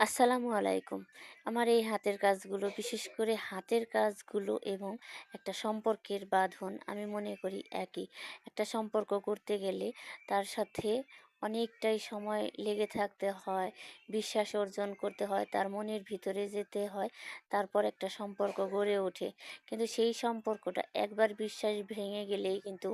আসসালামু আলাইকুম। আমার এই হাতের কাজগুলো, বিশেষ করে হাতের কাজগুলো এবং একটা সম্পর্কের বাঁধন আমি মনে করি একই। একটা সম্পর্ক করতে গেলে তার সাথে অনেকটাই সময় লেগে থাকতে হয়, বিশ্বাস অর্জন করতে হয়, তার মনের ভিতরে যেতে হয়, তারপর একটা সম্পর্ক গড়ে ওঠে। কিন্তু সেই সম্পর্কটা একবার বিশ্বাস ভেঙে গেলেই কিন্তু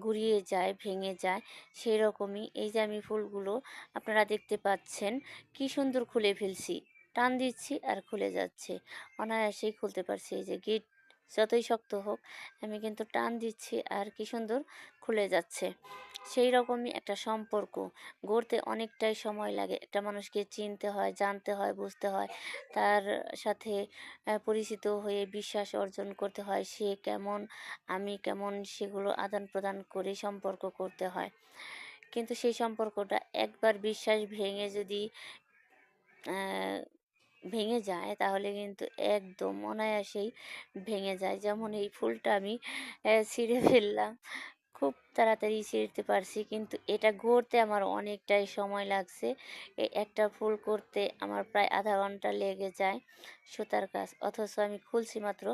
গুঁড়িয়ে যায়, ভেঙে যায়। সেরকমই এই যে আমি ফুলগুলো আপনারা দেখতে পাচ্ছেন, কি সুন্দর খুলে ফেলছি। টান দিচ্ছি আর খুলে যাচ্ছে। অনায়াসেই খুলতে পারছি। এই যে গেট যতই শক্ত হোক, আমি কিন্তু টান দিচ্ছি আর কি সুন্দর খুলে যাচ্ছে। সেই রকমই একটা সম্পর্ক গড়তে অনেকটাই সময় লাগে। একটা মানুষকে চিনতে হয়, জানতে হয়, বুঝতে হয়। তার সাথে পরিচিত হয়ে বিশ্বাস অর্জন করতে হয়। সে কেমন, আমি কেমন, সেগুলো আদান-প্রদান করে সম্পর্ক করতে হয়। কিন্তু সেই সম্পর্কটা একবার বিশ্বাস ভেঙে যদি অ্যা ভেঙে যায়, তাহলে কিন্তু একদম অনায়াসেই ভেঙে যায়। যেমন এই ফুলটা আমি ছিঁড়ে ফেললাম। খুব তাড়াতাড়ি ছিঁড়তে পারছি, কিন্তু এটা গড়তে আমার অনেকটাই সময় লাগছে। একটা ফুল করতে আমার প্রায় আধা ঘন্টা লেগে যায় সুতার কাজ। অথচ আমি খুলছি মাত্র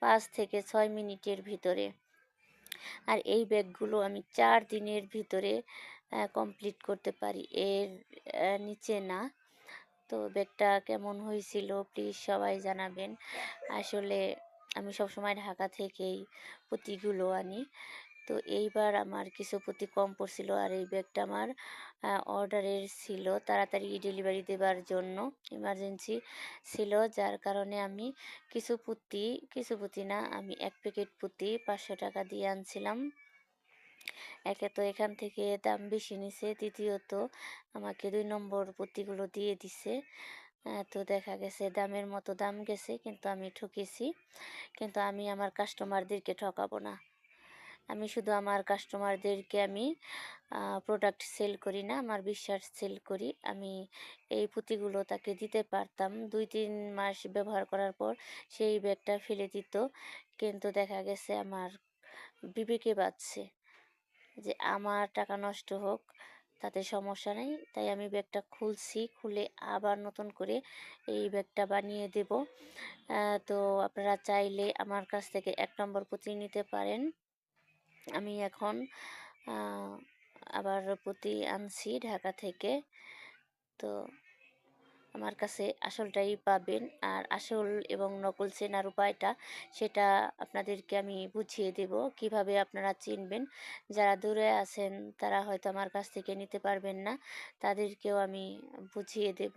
৫ থেকে ৬ মিনিটের ভিতরে। আর এই ব্যাগগুলো আমি ৪ দিনের ভিতরে কমপ্লিট করতে পারি। এর নিচে না। তো ব্যাগটা কেমন হয়েছিল প্লিজ সবাই জানাবেন। আসলে আমি সবসময় ঢাকা থেকেই পুঁতিগুলো আনি। তো এইবার আমার কিছু পুঁতি কম পড়ছিল, আর এই ব্যাগটা আমার অর্ডারের ছিল, তাড়াতাড়ি ডেলিভারি দেবার জন্য ইমার্জেন্সি ছিল। যার কারণে আমি কিছু পুঁতি না, আমি ১ প্যাকেট পুঁতি ৳৫০০ দিয়ে আনছিলাম। একে তো এখান থেকে দাম বেশি নিছে, দ্বিতীয়ত আমাকে ২ নম্বর পুঁতিগুলো দিয়ে দিছে। তো দেখা গেছে দামের মতো দাম গেছে, কিন্তু আমি ঠকেছি। কিন্তু আমি আমার কাস্টমারদেরকে ঠকাবো না। আমি শুধু আমার কাস্টমারদেরকে আমি প্রোডাক্ট সেল করি না, আমার বিশ্বাস সেল করি। আমি এই পুঁতিগুলো তাকে দিতে পারতাম। ২-৩ মাস ব্যবহার করার পর সেই ব্যাগটা ফেলে দিত। কিন্তু দেখা গেছে আমার বিবেকে বাজছে যে আমার টাকা নষ্ট হোক, তাতে সমস্যা নেই। তাই আমি ব্যাগটা খুলছি, খুলে আবার নতুন করে এই ব্যাগটা বানিয়ে দেব। তো আপনারা চাইলে আমার কাছ থেকে ১ নম্বর পুঁতি নিতে পারেন। আমি এখন আ আবার পুঁতি আনছি ঢাকা থেকে। তো আমার কাছে আসলটাই পাবেন। আর আসল এবং নকল চেনার উপায়টা, সেটা আপনাদেরকে আমি বুঝিয়ে দেব। কিভাবে আপনারা চিনবেন। যারা দূরে আছেন তারা হয়তো আমার কাছ থেকে নিতে পারবেন না। তাদেরকেও আমি বুঝিয়ে দেব।